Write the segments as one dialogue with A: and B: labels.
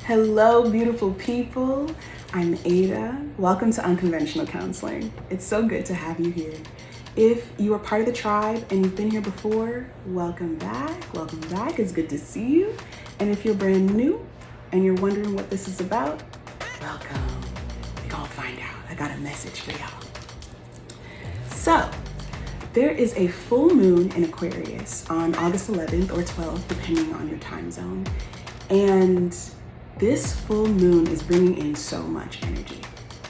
A: Hello, beautiful people. I'm Ayda. Welcome to Unconventional Counseling. It's so good to have you here. If you are part of the tribe and you've been here before, welcome back. Welcome back. It's good to see you. And if you're brand new and you're wondering what this is about, welcome. We're gonna find out. I got a message for y'all. So, there is a full moon in Aquarius on August 11th or 12th, depending on your time zone. And this full moon is bringing in so much energy.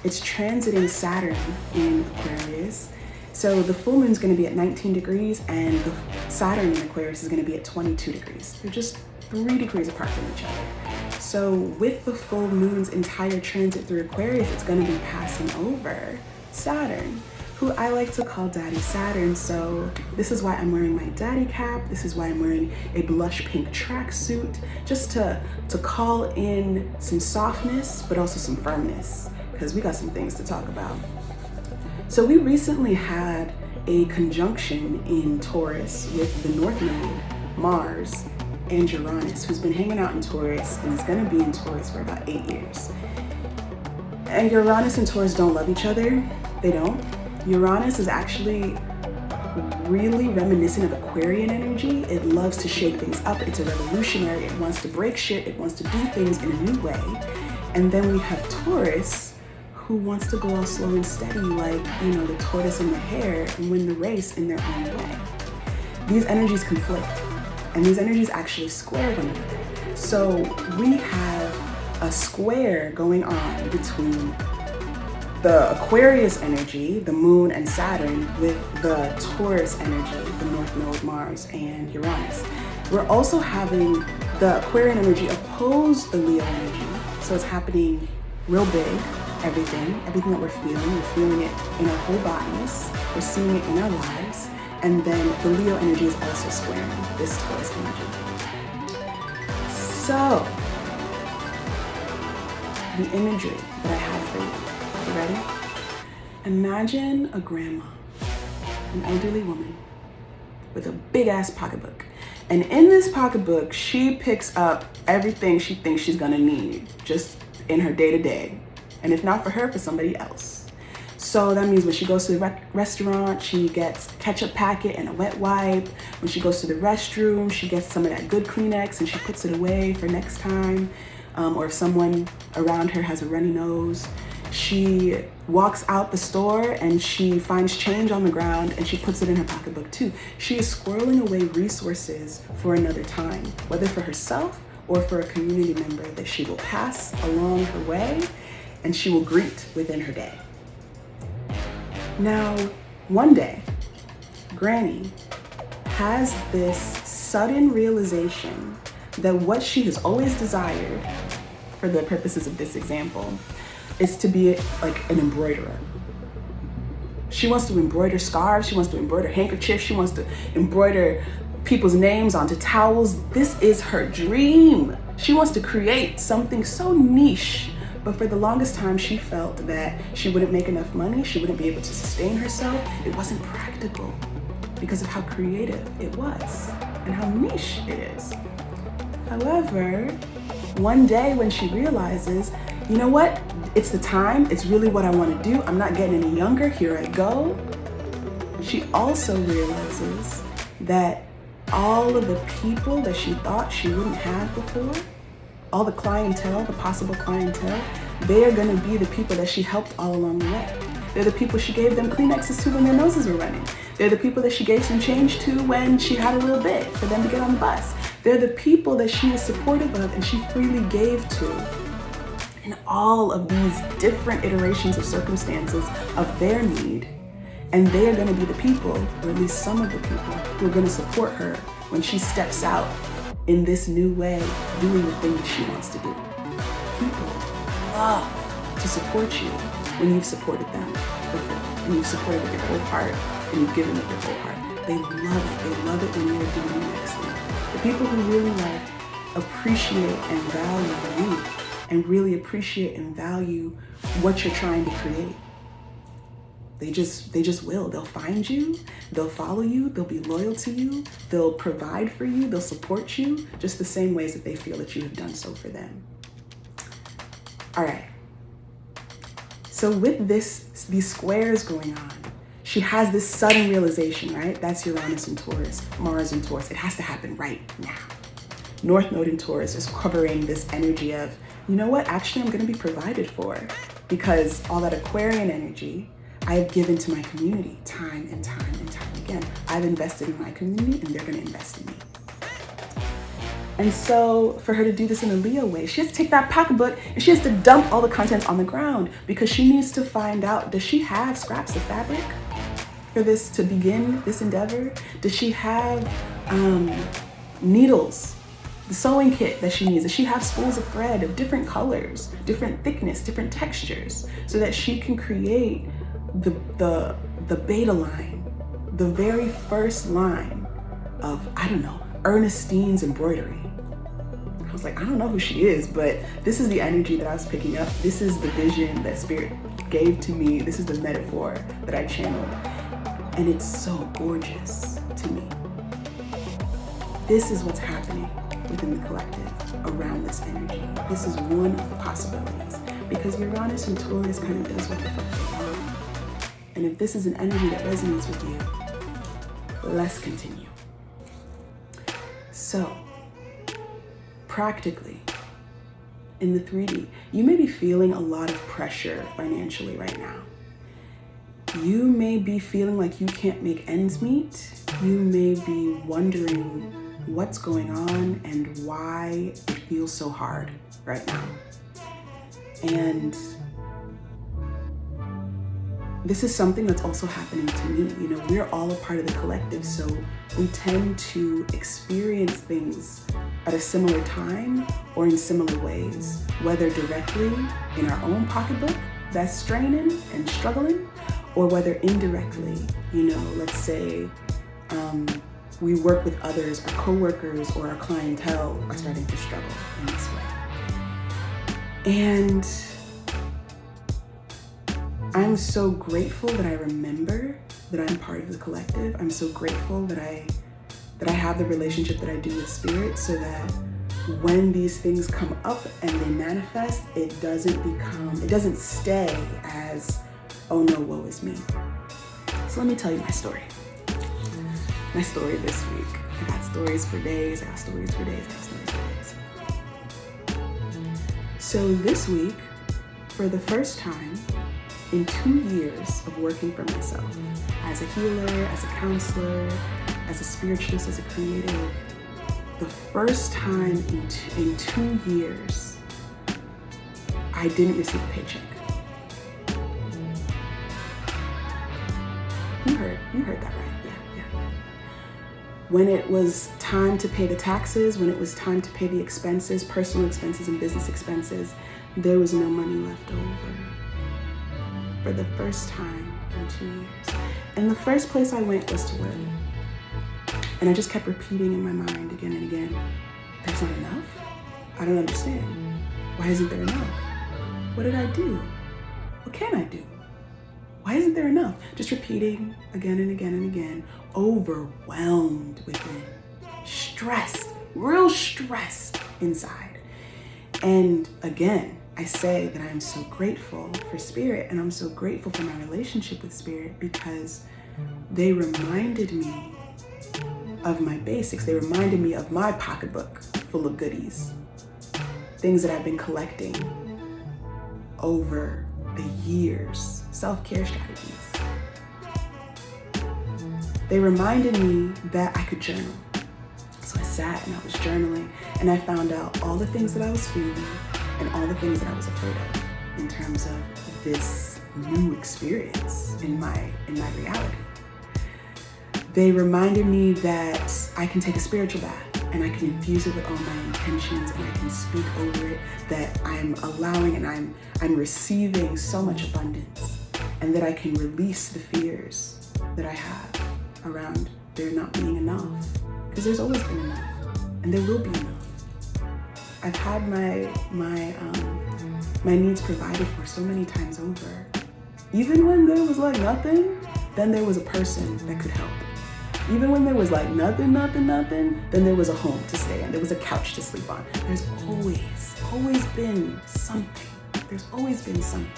A: It's transiting Saturn in Aquarius. So the full moon is going to be at 19 degrees and the Saturn in Aquarius is going to be at 22 degrees. They're just 3 degrees apart from each other. So with the full moon's entire transit through Aquarius, it's going to be passing over Saturn, who I like to call Daddy Saturn. So this is why I'm wearing my daddy cap. This is why I'm wearing a blush pink tracksuit, just to call in some softness, but also some firmness, because we got some things to talk about. So we recently had a conjunction in Taurus with the North Node, Mars, and Uranus, who's been hanging out in Taurus and is gonna be in Taurus for about 8 years. And Uranus and Taurus don't love each other. They don't. Uranus is actually really reminiscent of Aquarian energy. It loves to shake things up. It's a revolutionary. It wants to break shit. It wants to do things in a new way. And then we have Taurus, who wants to go all slow and steady, like, the tortoise and the hare, and win the race in their own way. These energies conflict, and these energies actually square one another. So we have a square going on between the Aquarius energy, the moon and Saturn, with the Taurus energy, the North Node, Mars, and Uranus. We're also having the Aquarian energy oppose the Leo energy. So it's happening real big, everything that we're feeling it in our whole bodies, we're seeing it in our lives, and then the Leo energy is also squaring this Taurus energy. So, the imagery that I have for you. You ready? Imagine a grandma, an elderly woman with a big ass pocketbook. And in this pocketbook, she picks up everything she thinks she's gonna need just in her day to day. And if not for her, for somebody else. So that means when she goes to the restaurant, she gets a ketchup packet and a wet wipe. When she goes to the restroom, she gets some of that good Kleenex and she puts it away for next time. Or if someone around her has a runny nose. She walks out the store and she finds change on the ground and she puts it in her pocketbook too. She is squirreling away resources for another time, whether for herself or for a community member that she will pass along her way and she will greet within her day. Now, one day, Granny has this sudden realization that what she has always desired, for the purposes of this example, is to be like an embroiderer. She wants to embroider scarves, she wants to embroider handkerchiefs, she wants to embroider people's names onto towels. This is her dream. She wants to create something so niche, but for the longest time she felt that she wouldn't make enough money, she wouldn't be able to sustain herself. It wasn't practical because of how creative it was and how niche it is. However, one day when she realizes, you know what? It's the time. It's really what I want to do. I'm not getting any younger. Here I go. She also realizes that all of the people that she thought she wouldn't have before, all the clientele, the possible clientele, they are going to be the people that she helped all along the way. They're the people she gave them Kleenexes to when their noses were running. They're the people that she gave some change to when she had a little bit for them to get on the bus. They're the people that she was supportive of and she freely gave to in all of these different iterations of circumstances of their need. And they are going to be the people, or at least some of the people, who are going to support her when she steps out in this new way, doing the thing that she wants to do. People love to support you when you've supported them before, and you've supported with your whole heart, and you've given with your whole heart. They love it. They love it when you're doing the next thing. The people who really appreciate and value you, and really appreciate and value what you're trying to create. They just will. They'll find you, they'll follow you, they'll be loyal to you, they'll provide for you, they'll support you, just the same ways that they feel that you have done so for them. All right. So with these squares going on, she has this sudden realization, right? That's Uranus in Taurus, Mars in Taurus. It has to happen right now. North Node in Taurus is covering this energy of, you know what? Actually, I'm going to be provided for, because all that Aquarian energy I have given to my community time and time and time again. I've invested in my community and they're going to invest in me. And so for her to do this in a Leo way, she has to take that pocketbook and she has to dump all the contents on the ground, because she needs to find out, does she have scraps of fabric for this to begin this endeavor? Does she have needles, the sewing kit that she needs? Does she have spools of thread of different colors, different thickness, different textures, so that she can create the beta line, the very first line of, I don't know, Ernestine's embroidery? I was like, I don't know who she is, but this is the energy that I was picking up. This is the vision that Spirit gave to me. This is the metaphor that I channeled. And it's so gorgeous to me. This is what's happening within the collective around this energy. This is one of the possibilities, because Uranus and Taurus kind of does what the fuck they want. And if this is an energy that resonates with you, let's continue. So, practically, in the 3D, you may be feeling a lot of pressure financially right now. You may be feeling like you can't make ends meet. You may be wondering what's going on and why it feels so hard right now. And this is something that's also happening to me. You know, we're all a part of the collective, so we tend to experience things at a similar time or in similar ways, whether directly in our own pocketbook that's straining and struggling, or whether indirectly, you know, let's say we work with others, our coworkers or our clientele are starting to struggle in this way. And I'm so grateful that I remember that I'm part of the collective. I'm so grateful that I have the relationship that I do with Spirit, so that when these things come up and they manifest, it doesn't stay as, oh no, woe is me. So let me tell you my story. My story this week. I got stories for days, I got stories for days, I got stories for days. So this week, for the first time in 2 years of working for myself, as a healer, as a counselor, as a spiritualist, as a creative, the first time in 2 years, I didn't receive a paycheck. You heard that right, yeah. When it was time to pay the taxes, when it was time to pay the expenses, personal expenses and business expenses, there was no money left over. For the first time in 2 years. And the first place I went was to work. And I just kept repeating in my mind again and again, there's not enough? I don't understand. Why isn't there enough? What did I do? What can I do? Why isn't there enough? Just repeating again and again and again, overwhelmed within, stressed, real stressed inside. And again, I say that I'm so grateful for Spirit, and I'm so grateful for my relationship with Spirit, because they reminded me of my basics. They reminded me of my pocketbook full of goodies, things that I've been collecting over the years, self-care strategies. They reminded me that I could journal. So I sat and I was journaling, and I found out all the things that I was feeling and all the things that I was afraid of in terms of this new experience in my reality. They reminded me that I can take a spiritual bath and I can infuse it with all my intentions, and I can speak over it, that I'm allowing and I'm receiving so much abundance, and that I can release the fears that I have around there not being enough, because there's always been enough and there will be enough. I've had my needs provided for so many times over. Even when there was like nothing, then there was a person that could help. Even when there was like nothing, then there was a home to stay in. There was a couch to sleep on. There's always been something. There's always been something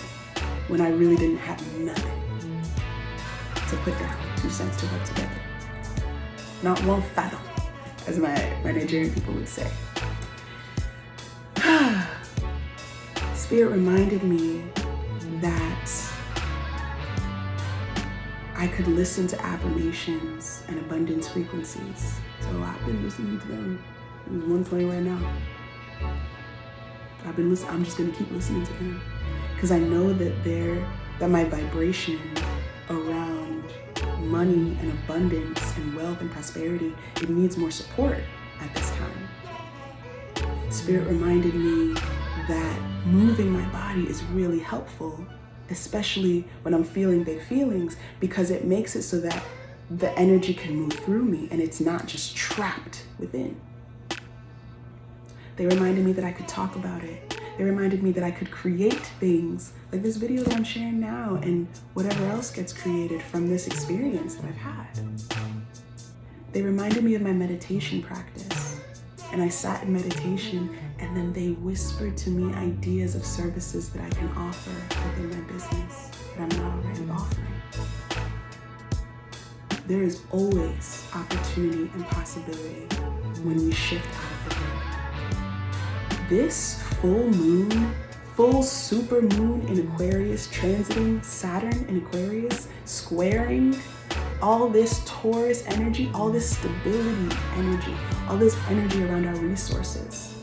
A: when I really didn't have nothing to put down, 2 cents to rub together. Not one fathom, as my Nigerian people would say. Spirit reminded me that I could listen to affirmations and abundance frequencies. So I've been listening to them. There's one playing right now. I'm just gonna keep listening to them because I know that my vibration around money and abundance and wealth and prosperity, it needs more support at this time. Spirit reminded me that moving my body is really helpful, especially when I'm feeling big feelings, because it makes it so that the energy can move through me and it's not just trapped within. They reminded me that I could talk about it. They reminded me that I could create things like this video that I'm sharing now and whatever else gets created from this experience that I've had. They reminded me of my meditation practice. And I sat in meditation and then they whispered to me ideas of services that I can offer within my business that I'm not already offering. There is always opportunity and possibility when we shift out of the way. This full super moon in Aquarius, transiting Saturn in Aquarius, squaring all this Taurus energy, all this stability energy, all this energy around our resources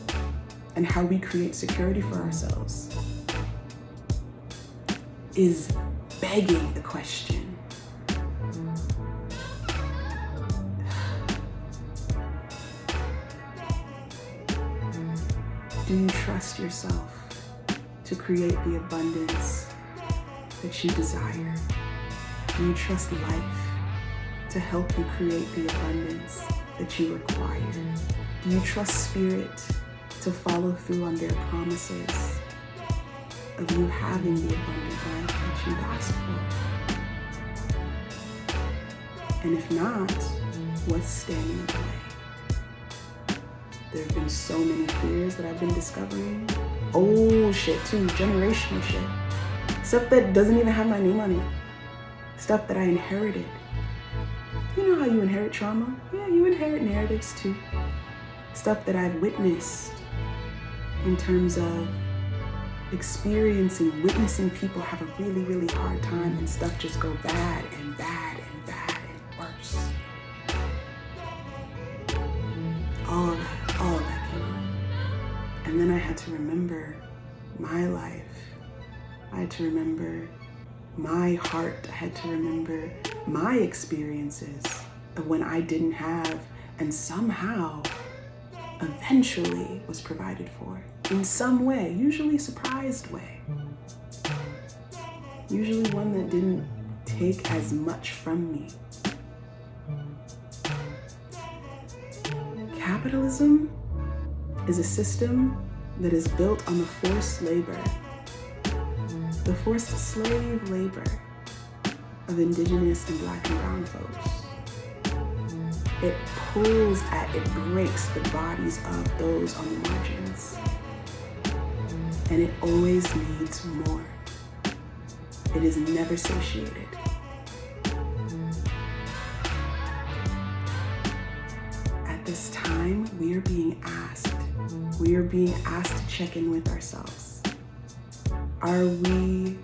A: and how we create security for ourselves is begging the question. Do you trust yourself to create the abundance that you desire? Do you trust life to help you create the abundance that you require? Do you trust spirit to follow through on their promises of you having the abundant life that you've asked for? And if not, what's standing in the way? There have been so many fears that I've been discovering. Old shit too, generational shit. Stuff that doesn't even have my name on it. Stuff that I inherited. You know how you inherit trauma? Yeah, you inherit narratives too. Stuff that I've witnessed in terms of witnessing people have a really, really hard time and stuff just go bad and bad and bad and worse. All of that came up. And then I had to remember my life. I had to remember my heart. I had to remember my experiences of when I didn't have and somehow eventually was provided for in some way, usually surprised way. Usually one that didn't take as much from me. Capitalism is a system that is built on the forced labor, the forced slave labor of indigenous and black and brown folks. It breaks the bodies of those on the margins. And it always needs more. It is never satiated. At this time, we are being asked to check in with ourselves. Are we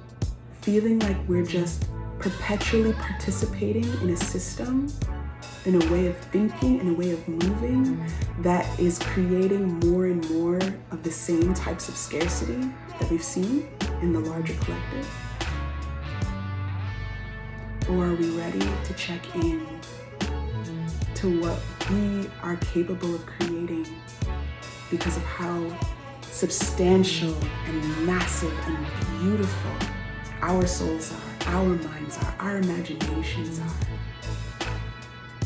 A: feeling like we're just perpetually participating in a system, in a way of thinking, in a way of moving that is creating more and more of the same types of scarcity that we've seen in the larger collective? Or are we ready to check in to what we are capable of creating because of how substantial and massive and beautiful our souls are, our minds are, our imaginations are,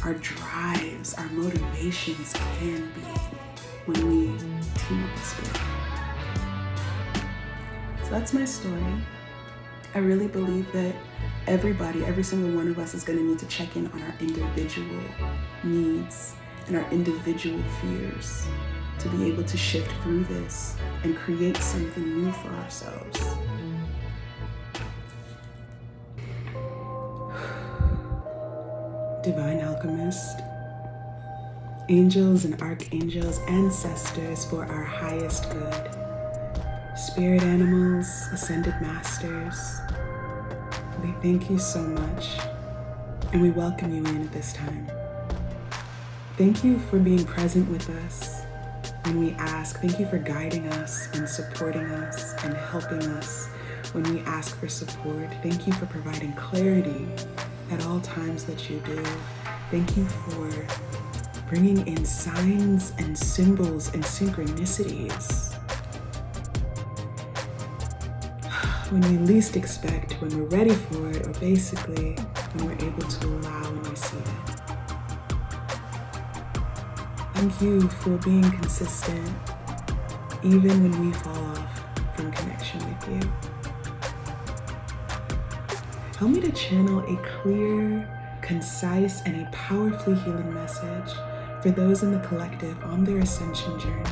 A: our drives, our motivations can be when we team up with spirit. So that's my story. I really believe that every single one of us is going to need to check in on our individual needs and our individual fears to be able to shift through this and create something new for ourselves. Divine Alchemist, angels and archangels, ancestors for our highest good, spirit animals, ascended masters, we thank you so much and we welcome you in at this time. Thank you for being present with us when we ask. Thank you for guiding us and supporting us and helping us when we ask for support. Thank you for providing clarity at all times that you do. Thank you for bringing in signs and symbols and synchronicities when we least expect, when we're ready for it, or basically when we're able to allow and receive it. Thank you for being consistent even when we fall off from connection with you. Help me to channel a clear, concise, and a powerfully healing message for those in the collective on their ascension journey,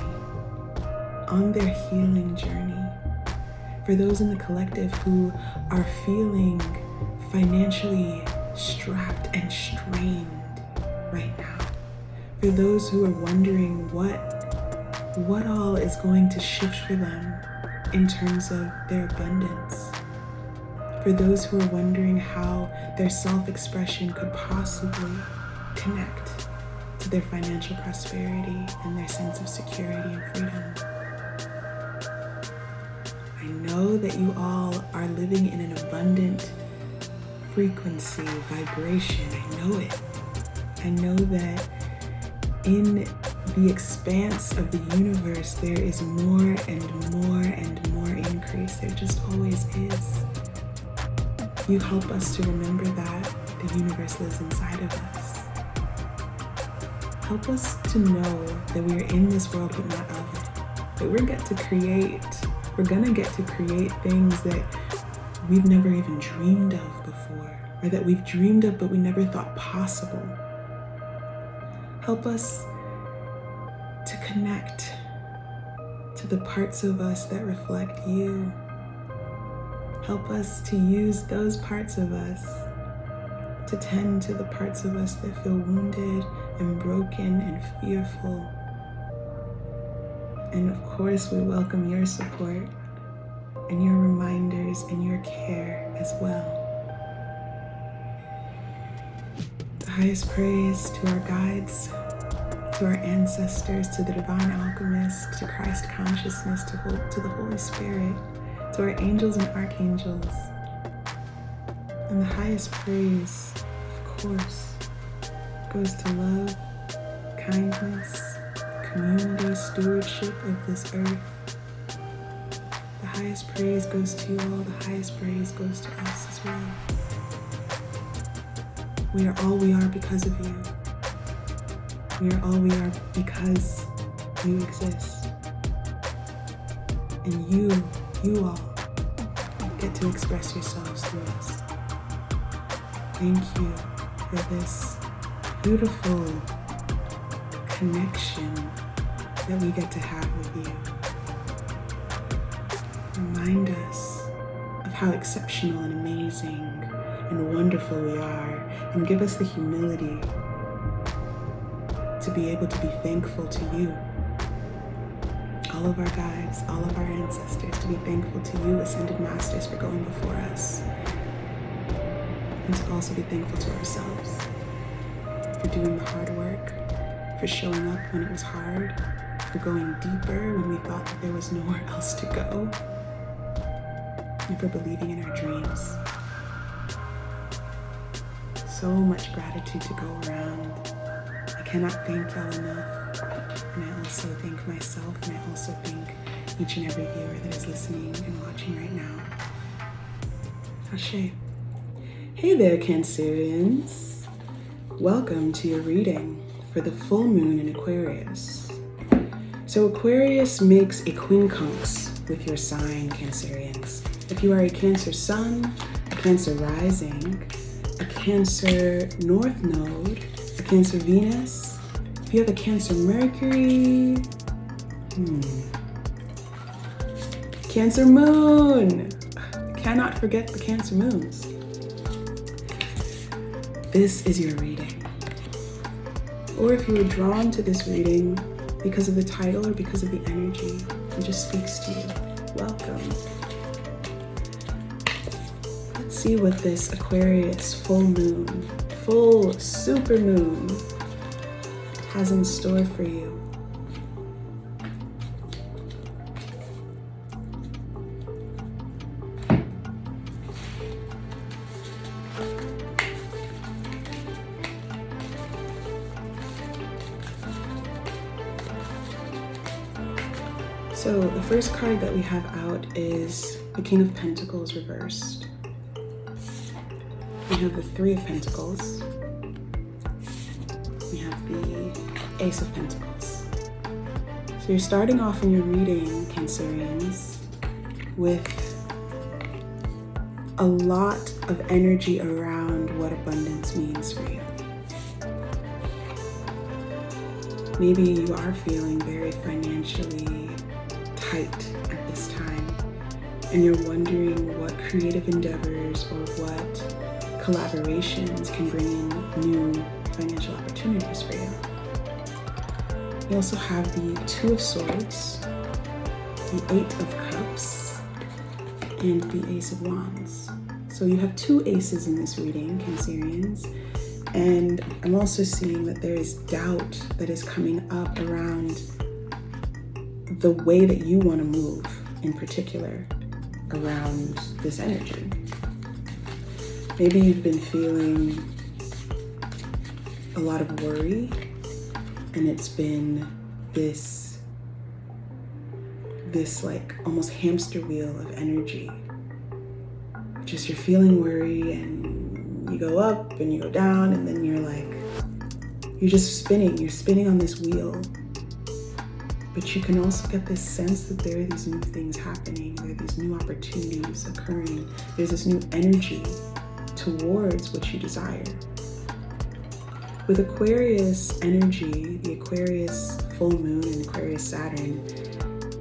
A: on their healing journey, for those in the collective who are feeling financially strapped and strained right now, for those who are wondering what all is going to shift for them in terms of their abundance, for those who are wondering how their self-expression could possibly connect to their financial prosperity and their sense of security and freedom. I know that you all are living in an abundant frequency, vibration. I know it. I know that in the expanse of the universe, there is more and more and more increase. There just always is. You help us to remember that the universe lives inside of us. Help us to know that we are in this world but not of it. That we're gonna get to create things that we've never even dreamed of before, or that we've dreamed of but we never thought possible. Help us to connect to the parts of us that reflect you. Help us to use those parts of us to tend to the parts of us that feel wounded and broken and fearful. And of course, we welcome your support and your reminders and your care as well. The highest praise to our guides, to our ancestors, to the Divine Alchemist, to Christ Consciousness, to the Holy Spirit, to our angels and archangels. And the highest praise, of course, goes to love, kindness, community, stewardship of this earth. The highest praise goes to you all. The highest praise goes to us as well. We are all we are because of you. We are all we are because you exist. And you all get to express yourselves through us. Thank you for this beautiful connection that we get to have with you. Remind us of how exceptional and amazing and wonderful we are, and give us the humility to be able to be thankful to you, all of our guides, all of our ancestors, to be thankful to you, ascended masters, for going before us, and to also be thankful to ourselves for doing the hard work, for showing up when it was hard, for going deeper when we thought that there was nowhere else to go, and for believing in our dreams. So much gratitude to go around. I cannot thank y'all enough. And I also thank myself, and I also thank each and every viewer that is listening and watching right now. Ashe. Hey there, Cancerians. Welcome to your reading for the full moon in Aquarius. So Aquarius makes a quincunx with your sign, Cancerians. If you are a Cancer sun, a Cancer rising, a Cancer North Node, a Cancer Venus, if you have a Cancer Mercury, Cancer moon. Cannot forget the Cancer moons. This is your reading. Or if you were drawn to this reading because of the title or because of the energy, it just speaks to you. Welcome. Let's see what this Aquarius full moon, full super moon has in store for you. So the first card that we have out is the King of Pentacles reversed. We have the Three of Pentacles. We have the Ace of Pentacles. So you're starting off in your reading, Cancerians, with a lot of energy around what abundance means for you. Maybe you are feeling very financially tight at this time, and you're wondering what creative endeavors or what collaborations can bring in new financial opportunities for you. You also have the Two of Swords, the Eight of Cups, and the Ace of Wands. So you have two aces in this reading, Cancerians, and I'm also seeing that there is doubt that is coming up around the way that you want to move, in particular, around this energy. Maybe you've been feeling a lot of worry, and it's been this like almost hamster wheel of energy. Just you're feeling worry, and you go up and you go down, and then you're just spinning. You're spinning on this wheel. But you can also get this sense that there are these new things happening, there are these new opportunities occurring, there's this new energy towards what you desire. With Aquarius energy, the Aquarius full moon and Aquarius Saturn,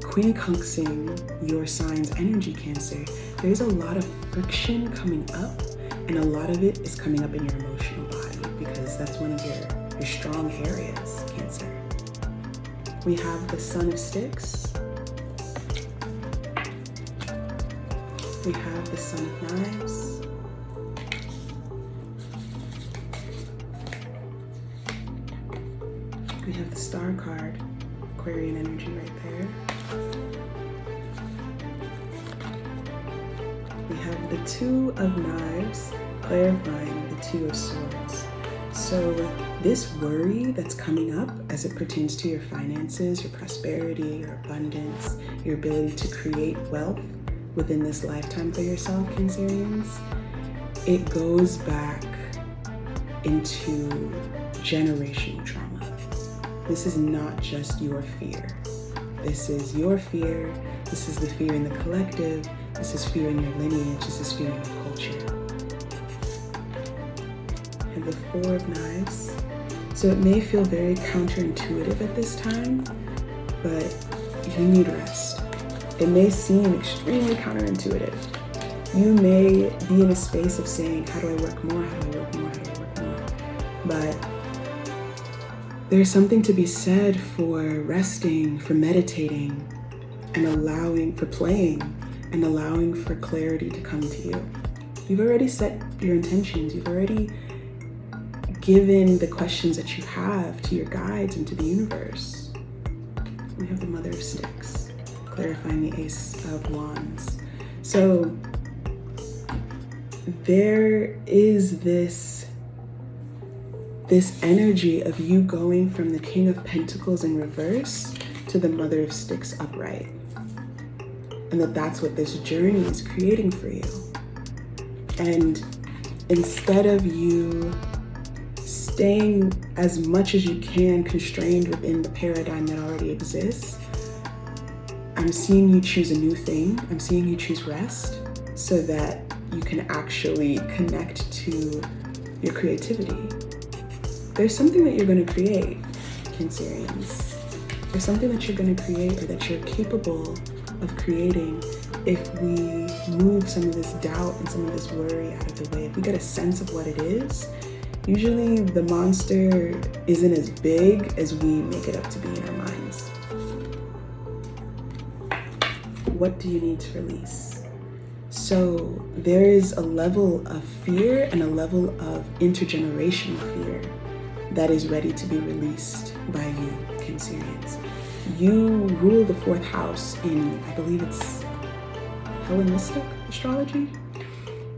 A: quincunxing your sign's energy, Cancer, there's a lot of friction coming up, and a lot of it is coming up in your emotional body because that's one of your strong areas, Cancer. We have the Son of Sticks. We have the Son of Knives. We have the Star card, Aquarian energy right there. We have the Two of Knives, clarifying the Two of Swords. So this worry that's coming up as it pertains to your finances, your prosperity, your abundance, your ability to create wealth within this lifetime for yourself, Cancerians, it goes back into generational trauma. This is not just your fear. This is your fear. This is the fear in the collective. This is fear in your lineage. This is fear in your culture. And the Four of Knives. So it may feel very counterintuitive at this time, but you need rest. It may seem extremely counterintuitive. You may be in a space of saying, how do I work more? How do I work more? How do I work more? But there's something to be said for resting, for meditating, and allowing, for playing, and allowing for clarity to come to you. You've already set your intentions. You've already given the questions that you have to your guides and to the universe. We have the Mother of Sticks, clarifying the Ace of Wands. So there is this energy of you going from the King of Pentacles in reverse to the Mother of Sticks upright. And that's what this journey is creating for you. And instead of you staying as much as you can constrained within the paradigm that already exists, I'm seeing you choose a new thing. I'm seeing you choose rest so that you can actually connect to your creativity. There's something that you're going to create, Cancerians. There's something that you're going to create or that you're capable of creating if we move some of this doubt and some of this worry out of the way. If we get a sense of what it is, usually the monster isn't as big as we make it up to be in our minds. What do you need to release? So there is a level of fear and a level of intergenerational fear that is ready to be released by you, Cancerians. You rule the 4th house in, I believe it's Hellenistic astrology.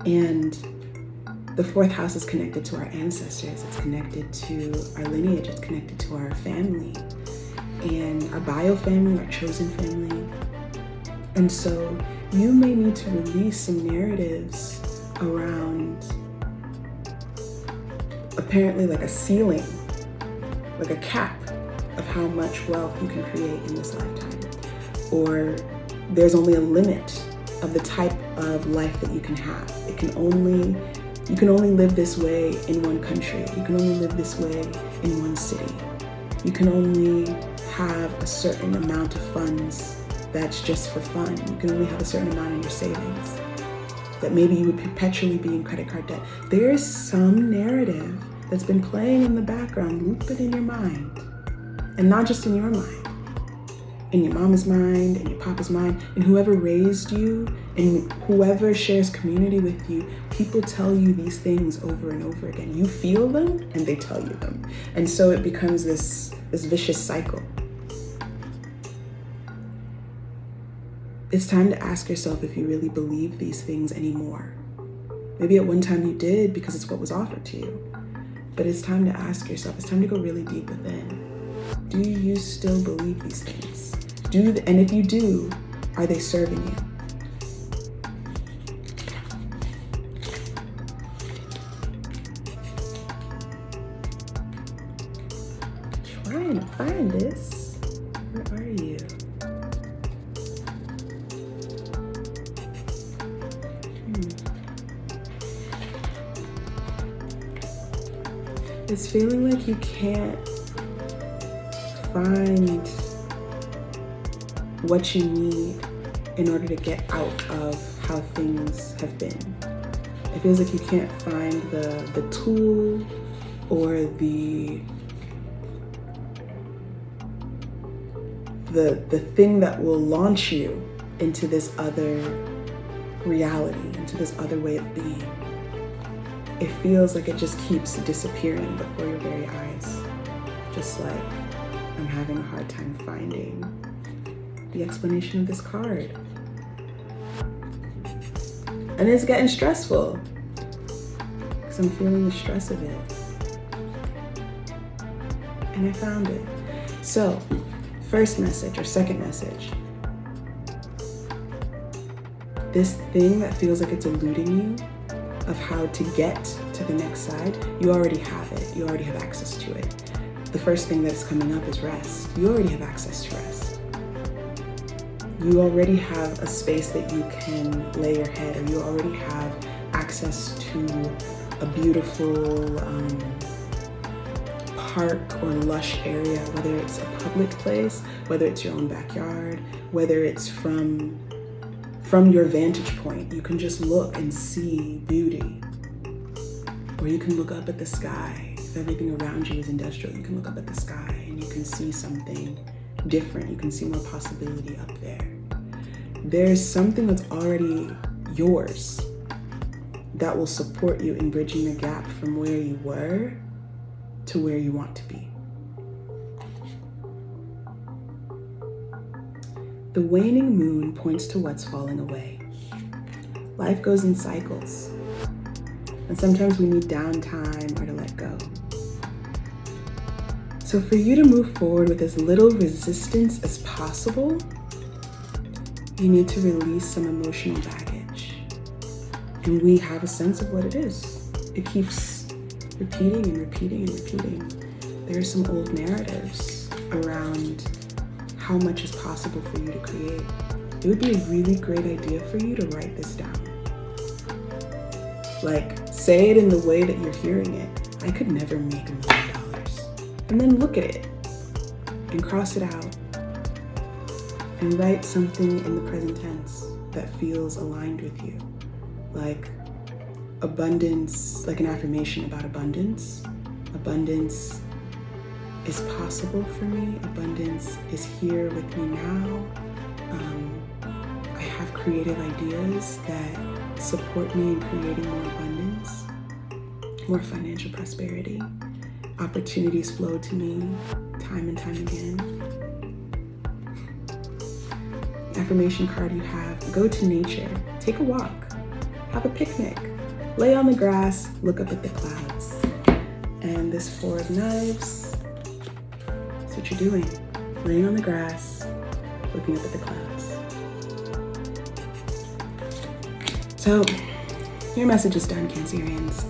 A: And the 4th house is connected to our ancestors. It's connected to our lineage. It's connected to our family and our bio family, our chosen family. And so you may need to release some narratives around apparently like a ceiling, like a cap of how much wealth you can create in this lifetime. Or there's only a limit of the type of life that you can have. You can only live this way in one country. You can only live this way in one city. You can only have a certain amount of funds that's just for fun. You can only have a certain amount in your savings. That maybe you would perpetually be in credit card debt. There is some narrative that's been playing in the background, looping in your mind. And not just in your mind, in your mama's mind, in your papa's mind, and whoever raised you, and whoever shares community with you. People tell you these things over and over again. You feel them and they tell you them. And so it becomes this vicious cycle. It's time to ask yourself if you really believe these things anymore. Maybe at one time you did because it's what was offered to you. But it's time to ask yourself, it's time to go really deep within. Do you still believe these things? And if you do, are they serving you? Trying to find this. Where are you? It's feeling like you can't find what you need in order to get out of how things have been. It feels like you can't find the tool or the thing that will launch you into this other reality, into this other way of being. It feels like it just keeps disappearing before your very eyes. Just like I'm having a hard time finding the explanation of this card. And it's getting stressful because I'm feeling the stress of it. And I found it. So, first message or second message. This thing that feels like it's eluding you of how to get to the next side, you already have it. You already have access to it. The first thing that's coming up is rest. You already have access to rest. You already have a space that you can lay your head, or you already have access to a beautiful park or lush area, whether it's a public place, whether it's your own backyard, whether it's from your vantage point. You can just look and see beauty. Or you can look up at the sky. If everything around you is industrial, you can look up at the sky and you can see something different. You can see more possibility up there. There's something that's already yours that will support you in bridging the gap from where you were to where you want to be. The waning moon points to what's falling away. Life goes in cycles, and sometimes we need downtime or to let go. So for you to move forward with as little resistance as possible, you need to release some emotional baggage. And we have a sense of what it is. It keeps repeating and repeating and repeating. There are some old narratives around how much is possible for you to create. It would be a really great idea for you to write this down. Like, say it in the way that you're hearing it. I could never make $1 million. And then look at it and cross it out and write something in the present tense that feels aligned with you. Like abundance, like an affirmation about abundance. Abundance is possible for me. Abundance is here with me now. I have creative ideas that support me in creating more abundance, more financial prosperity. Opportunities flow to me time and time again. Affirmation card you have: go to nature, take a walk, have a picnic, lay on the grass, look up at the clouds. And this Four of Knives, that's what you're doing. Laying on the grass, looking up at the clouds. So, your message is done, Cancerians.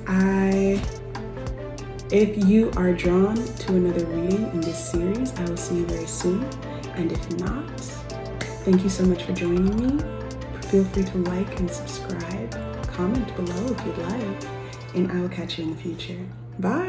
A: If you are drawn to another reading in this series, I will see you very soon. And if not, thank you so much for joining me. Feel free to like and subscribe. Comment below if you'd like. And I will catch you in the future. Bye.